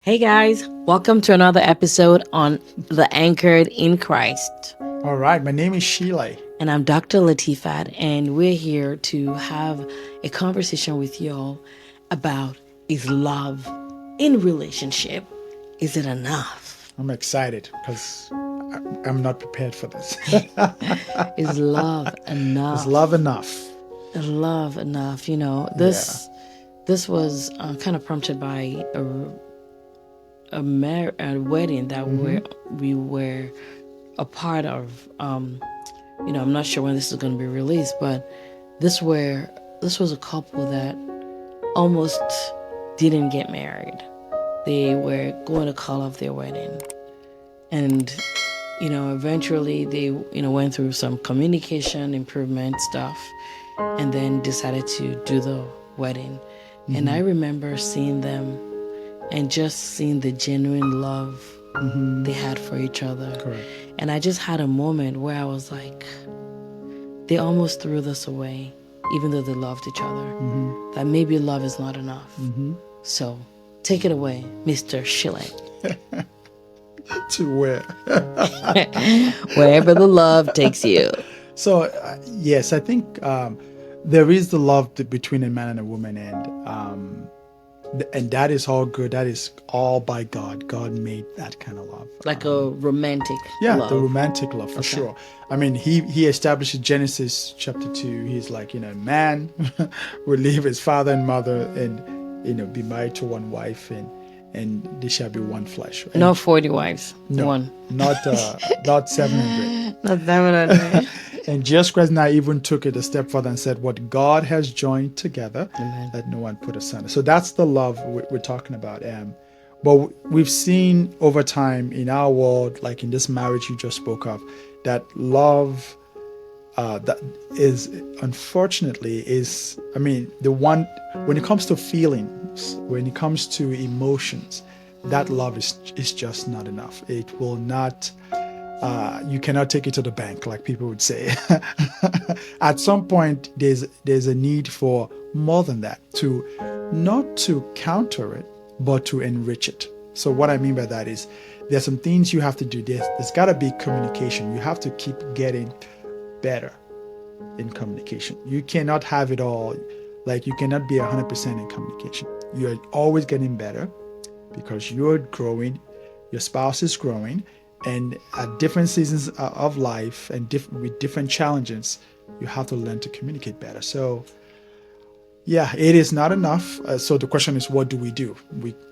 Hey guys, welcome to another episode on The Anchored in Christ. All right, my name is Sheila. And I'm Dr. Latifat, and we're here to have a conversation with y'all about is love in relationship, is it enough? I'm excited because I'm not prepared for this. Is love enough? Is love enough? Love enough? This was kind of prompted by a wedding that we were a part of. I'm not sure when this is going to be released, but this was a couple that almost didn't get married. They were going to call off their wedding, and eventually they went through some communication improvement stuff, and then decided to do the wedding. And I remember seeing them and just seeing the genuine love they had for each other. Correct. And I just had a moment where I was like, they almost threw this away, even though they loved each other. That maybe love is not enough. So take it away, Mr. Schilling. To where? Wherever the love takes you. So, yes, I think there is the love between a man and a woman, and that is all good. That is all by God. God made that kind of love. Like a romantic love. The romantic love, for sure. I mean, he established in Genesis chapter 2, he's like, man will leave his father and mother and, be married to one wife and they shall be one flesh. Right? Not 40 wives. No, one. Not 700. Not 700. And Jesus Christ now even took it a step further and said, what God has joined together, Amen. let no one put asunder. So that's the love we're talking about. But we've seen over time in our world, like in this marriage you just spoke of, that love that is, unfortunately, the one, when it comes to feelings, when it comes to emotions, that love is just not enough. It will not, you cannot take it to the bank, like people would say. At some point, there's a need for more than that, not to counter it, but to enrich it. So what I mean by that is there's some things you have to do. There's got to be communication. You have to keep getting better in communication. You cannot have it all. Like, you cannot be 100% in communication. You're always getting better because you're growing, your spouse is growing, and at different seasons of life and with different challenges, you have to learn to communicate better. So yeah, it is not enough. So the question is, what do we do?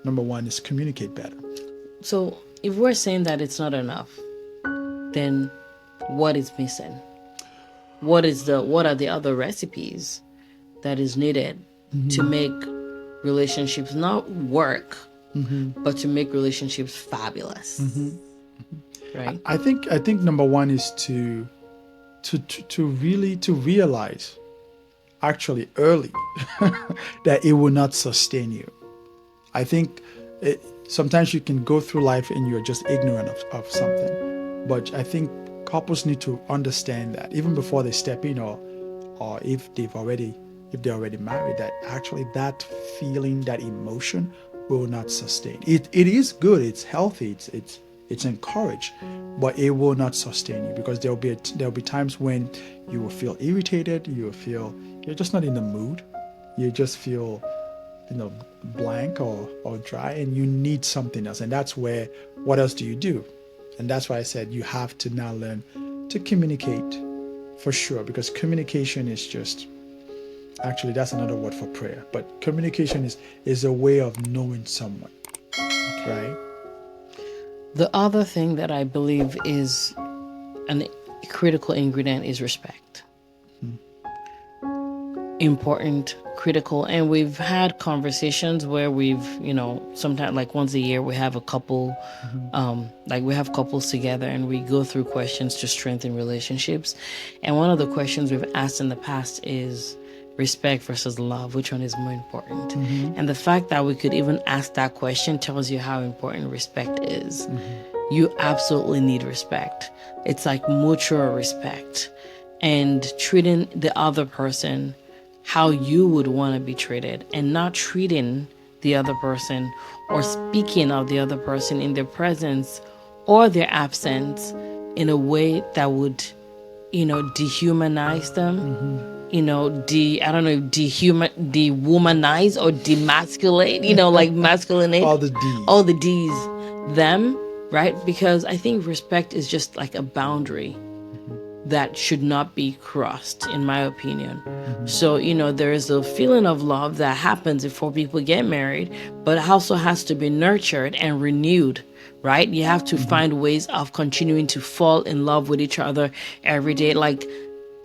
Number one is communicate better. So if we're saying that it's not enough, then what is missing? What are the other recipes that is needed to make relationships not work, but to make relationships fabulous? Right? I think number one is to really realize actually early that it will not sustain you. I think sometimes you can go through life and you're just ignorant of something, but I think couples need to understand that even before they step in, or if they're already married, that actually that feeling, that emotion will not sustain. It is good, it's healthy, it's encouraged, but it will not sustain you, because there'll be times when you will feel irritated, you will feel you're just not in the mood, you just feel blank or dry, and you need something else. And that's where, what else do you do? And that's why I said you have to now learn to communicate, for sure, because communication is just, actually that's another word for prayer, but communication is a way of knowing someone. Right? The other thing that I believe is a critical ingredient is respect. Important, critical, and we've had conversations where we've, sometimes, like once a year, we have a couple, we have couples together and we go through questions to strengthen relationships. And one of the questions we've asked in the past is respect versus love, which one is more important? And the fact that we could even ask that question tells you how important respect is. You absolutely need respect. It's like mutual respect and treating the other person how you would want to be treated, and not treating the other person or speaking of the other person in their presence or their absence in a way that would, dehumanize them, I don't know, dehumanize or demasculate, like masculinate, All the D's. all the D's, them, right? Because I think respect is just like a boundary that should not be crossed, in my opinion. So, there is a feeling of love that happens before people get married, but it also has to be nurtured and renewed, right? You have to find ways of continuing to fall in love with each other every day.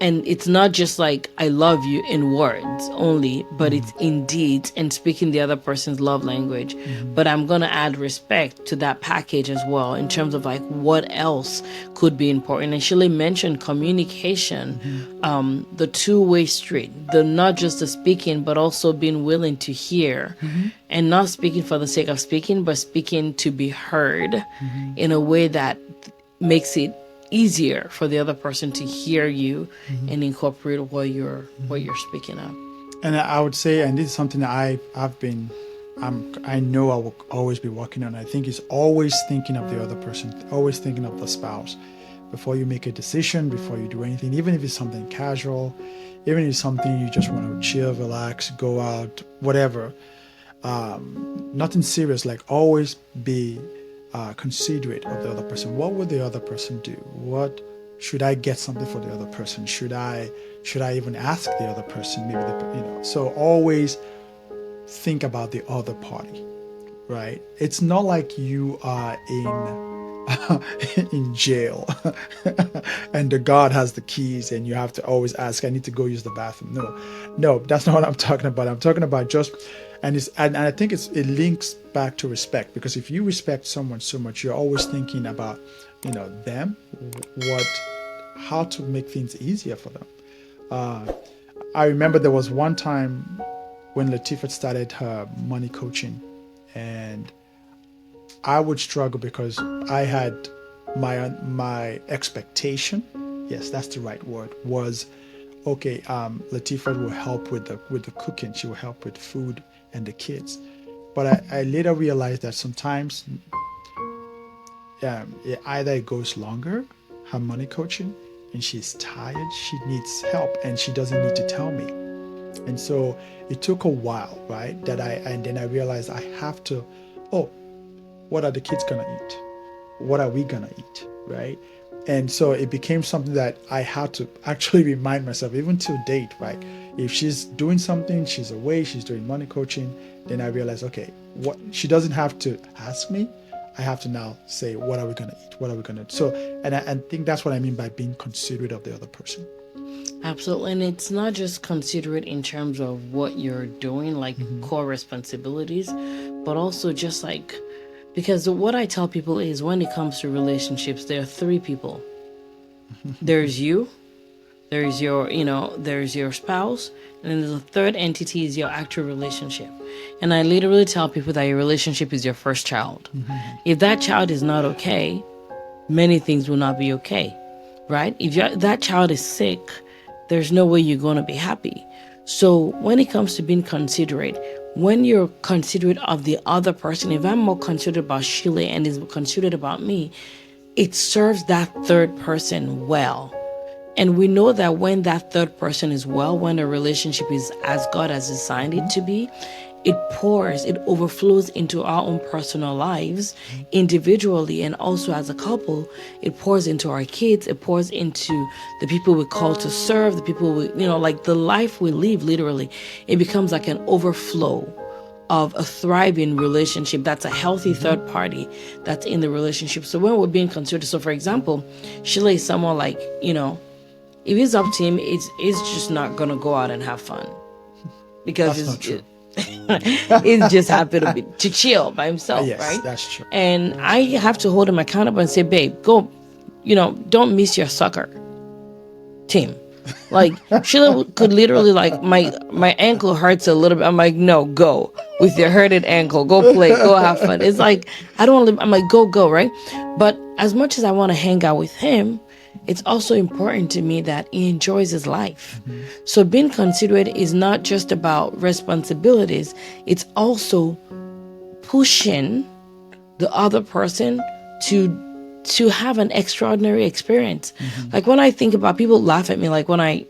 And it's not just like I love you in words only, but it's in deeds and speaking the other person's love language. But I'm going to add respect to that package as well in terms of like what else could be important. And Shirley mentioned communication, the two-way street, the not just the speaking, but also being willing to hear and not speaking for the sake of speaking, but speaking to be heard in a way that makes it easier for the other person to hear you and incorporate what you're speaking of. And I would say, and this is something that I know I will always be working on. I think it's always thinking of the other person, always thinking of the spouse before you make a decision, before you do anything, even if it's something casual, even if it's something you just want to chill, relax, go out, whatever. Nothing serious. Like always be considerate of the other person. What would the other person do? What should I get something for the other person? Should I even ask the other person? Maybe So always think about the other party, right? It's not like you are in jail and the guard has the keys and you have to always ask, I need to go use the bathroom. No, that's not what I'm talking about. I'm talking about just, and I think it links back to respect, because if you respect someone so much, you're always thinking about, them, how to make things easier for them. I remember there was one time when Latifat started her money coaching, and I would struggle because I had my expectation, yes, that's the right word, was okay. Latifat will help with the cooking. She will help with food and the kids. But I later realized that sometimes either it goes longer, her money coaching, and she's tired, she needs help, and she doesn't need to tell me. And so it took a while, right? And then I realized I have to, what are the kids gonna eat? What are we gonna eat, right? And so it became something that I had to actually remind myself, even till date, right? If she's doing something, she's away, she's doing money coaching, then I realized, okay, she doesn't have to ask me. I have to now say, what are we gonna eat? What are we gonna do? So, and I think that's what I mean by being considerate of the other person. Absolutely. And it's not just considerate in terms of what you're doing, like core responsibilities, but also just like, because what I tell people is when it comes to relationships, there are three people. There's you, there's your spouse, and then the third entity is your actual relationship. And I literally tell people that your relationship is your first child. If that child is not okay, many things will not be okay, right? If that child is sick, there's no way you're going to be happy. So when it comes to being considerate, when you're considerate of the other person, if I'm more considerate about Sheila and is considerate about me, it serves that third person well. And we know that when that third person is well, when a relationship is as God has designed it to be, it overflows into our own personal lives individually, and also as a couple. It pours into our kids, it pours into the people we call to serve, the people like the life we live. Literally, it becomes like an overflow of a thriving relationship that's a healthy third party that's in the relationship. So when we're being considered, so for example, Sheila is someone like, if it's up to him, it's just not gonna go out and have fun, because that's not true. It's just happy to chill by himself, yes, right? That's true. And I have to hold him accountable and say, babe, go, don't miss your soccer team. Like Sheila could literally, like, my ankle hurts a little bit. I'm like, no, go with your hurted ankle, go play, go have fun. It's like, I'm like, go, right? But as much as I want to hang out with him, it's also important to me that he enjoys his life. So being considerate is not just about responsibilities, it's also pushing the other person to have an extraordinary experience. Like when I think about, people laugh at me, like when I,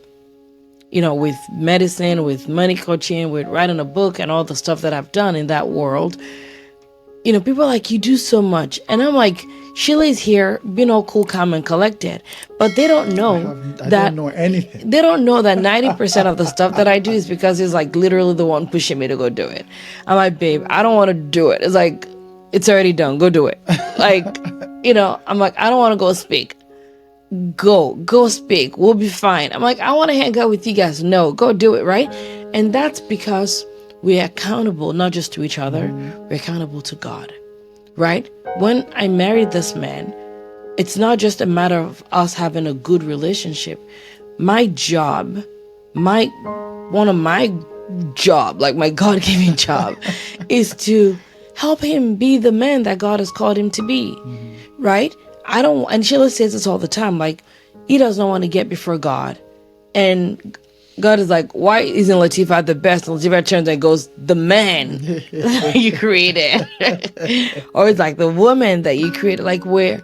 with medicine, with money coaching, with writing a book and all the stuff that I've done in that world, people are like, you do so much. And I'm like, Sheila's here being all cool, calm, and collected. But they don't know I that don't know anything. they don't know that 90% of the stuff that I do is because it's like literally the one pushing me to go do it. I'm like, babe, I don't want to do it. It's like, it's already done. Go do it. Like, I'm like, I don't want to go speak. Go speak. We'll be fine. I'm like, I want to hang out with you guys. No, go do it, right? And that's because we're accountable, not just to each other, we're accountable to God, right? When I married this man, it's not just a matter of us having a good relationship. My job, one of my job, like my God-given job, is to help him be the man that God has called him to be, right? And Sheila says this all the time, like, he doesn't want to get before God. And God is like, why isn't Latifat the best? And Latifat turns and goes, the man you created. Or it's like the woman that you created, like where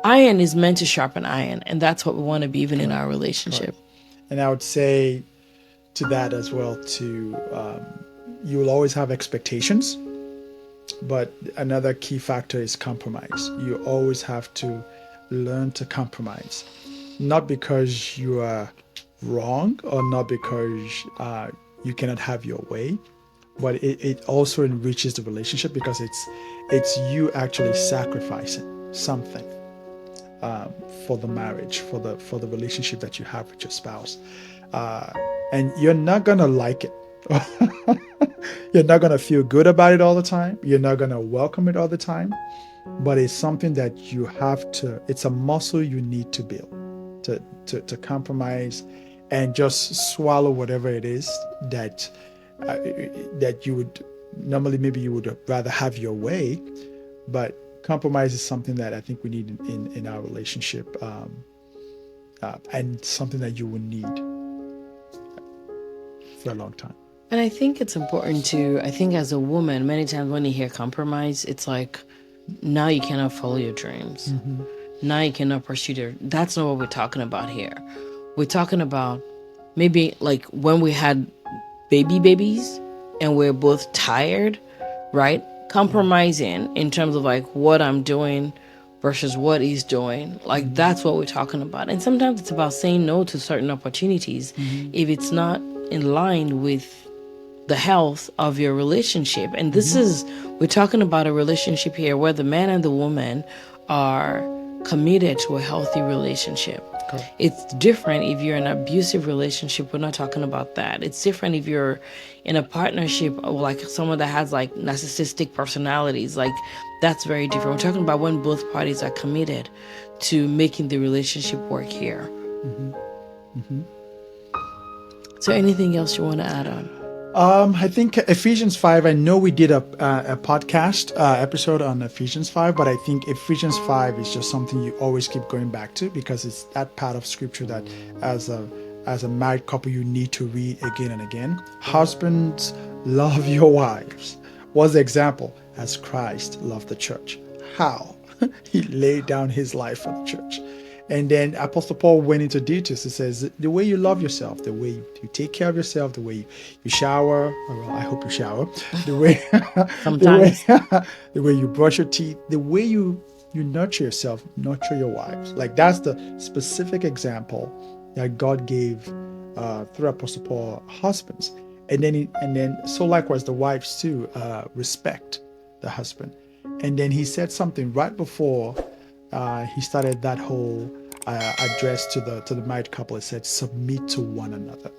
iron is meant to sharpen iron. And that's what we want to be even in our relationship. And I would say to that as well, you will always have expectations. But another key factor is compromise. You always have to learn to compromise. Not because you are wrong or not because you cannot have your way, but it also enriches the relationship because it's you actually sacrificing something for the marriage, for the relationship that you have with your spouse. And you're not going to like it. You're not going to feel good about it all the time. You're not going to welcome it all the time. But it's something that you have to, it's a muscle you need to build, to compromise and just swallow whatever it is that you would normally, maybe you would rather have your way. But compromise is something that I think we need in our relationship, and something that you will need for a long time. And I think it's important I think as a woman, many times when you hear compromise, it's like, now you cannot follow your dreams. Now you cannot pursue that's not what we're talking about here. We're talking about maybe like when we had babies and we're both tired, right? Compromising in terms of like what I'm doing versus what he's doing. Like that's what we're talking about. And sometimes it's about saying no to certain opportunities if it's not in line with the health of your relationship. And we're talking about a relationship here where the man and the woman are committed to a healthy relationship. Correct. It's different if you're in an abusive relationship. We're not talking about that. It's different if you're in a partnership of like someone that has like narcissistic personalities. Like that's very different. We're talking about when both parties are committed to making the relationship work here. Is there anything else you want to add on? I think Ephesians 5, I know we did a podcast episode on Ephesians 5, but I think Ephesians 5 is just something you always keep going back to because it's that part of scripture that as a married couple you need to read again and again. Husbands, love your wives. What's the example? As Christ loved the church. How? He laid down his life for the church. And then Apostle Paul went into details. He says, the way you love yourself, the way you take care of yourself, the way you shower, well, I hope you shower, the way, Sometimes. the way you brush your teeth, the way you nurture yourself, nurture your wives. Like that's the specific example that God gave through Apostle Paul husbands. And then so likewise the wives too, respect the husband. And then he said something right before he started that whole address to the married couple. It said, submit to one another.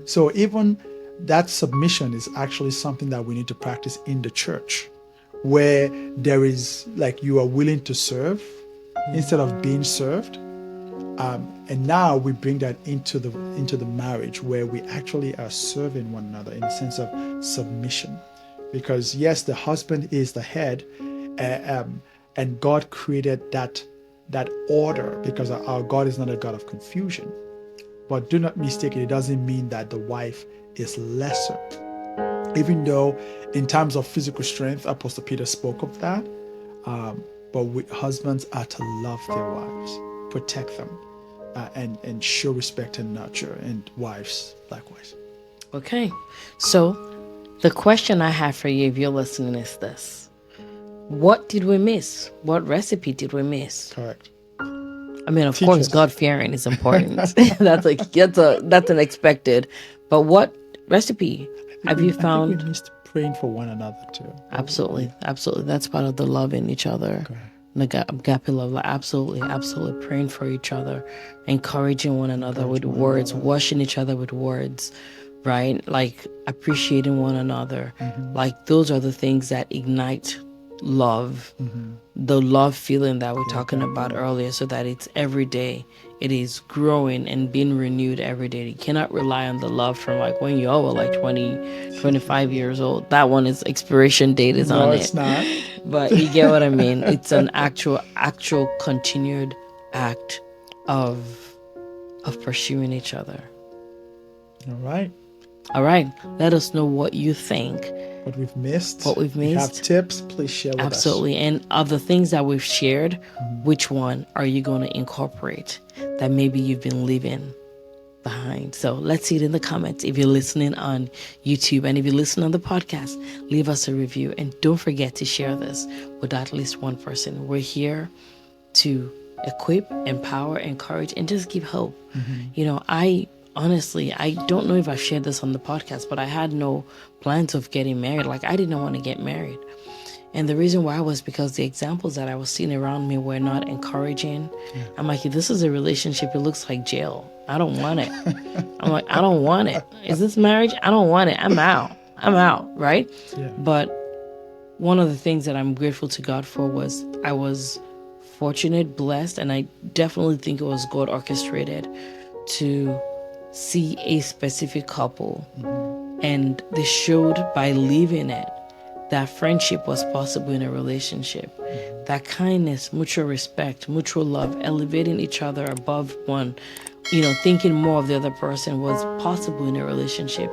So even that submission is actually something that we need to practice in the church, where there is like you are willing to serve instead of being served. And now we bring that into the marriage where we actually are serving one another in the sense of submission. Because yes, the husband is the head, and God created that that order, because our God is not a God of confusion. But do not mistake it, it doesn't mean that the wife is lesser. Even though in terms of physical strength, Apostle Peter spoke of that, husbands are to love their wives, protect them, and show respect and nurture, and wives likewise. Okay. So the question I have for you, if you're listening, is this: what did we miss? What recipe did we miss? Correct. I mean, of Teach course, us. God fearing is important. that's an expected. But what recipe have you I think found? we missed praying for one another too. Absolutely, absolutely. That's part of the loving each other. Correct. Agape love, like, absolutely praying for each other, encouraging one another with words, washing each other with words, right? Like appreciating one another. Like those are the things that ignite love, the love feeling that we're talking about earlier, so that it's every day. It is growing and being renewed every day. You cannot rely on the love from like when you all were like 20, 25 years old. That one is expiration date is on it. No, it's not. But you get what I mean. It's an actual continued act of pursuing each other. All right. Let us know what you think. What we've missed. If you have tips, please share with us. Absolutely. And of the things that we've shared, which one are you going to incorporate that maybe you've been leaving behind? So let's see it in the comments. If you're listening on YouTube, and if you listen on the podcast, leave us a review. And don't forget to share this with at least one person. We're here to equip, empower, encourage, and just give hope. You know, honestly, I don't know if I shared this on the podcast, but I had no plans of getting married. Like, I didn't want to get married. And the reason why was because the examples that I was seeing around me were not encouraging. I'm like, if this is a relationship, it looks like jail. I don't want it. I'm like, I don't want it. Is this marriage? I don't want it. I'm out, right? Yeah. But one of the things that I'm grateful to God for was I was fortunate, blessed, and I definitely think it was God orchestrated to see a specific couple, and they showed by living it that friendship was possible in a relationship, that kindness, mutual respect, mutual love, elevating each other above one, thinking more of the other person was possible in a relationship.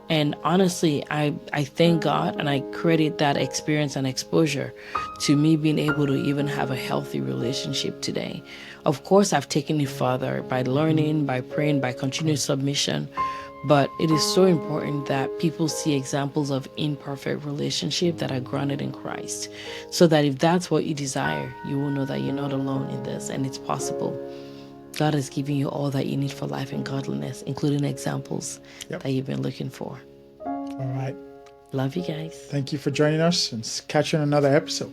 And honestly, I thank God, and I credit that experience and exposure to me being able to even have a healthy relationship today. Of course, I've taken it further by learning, by praying, by continuous submission. But it is so important that people see examples of imperfect relationship that are grounded in Christ, so that if that's what you desire, you will know that you're not alone in this, and it's possible. God is giving you all that you need for life and godliness, including examples that you've been looking for. All right. Love you guys. Thank you for joining us, and catch you in another episode.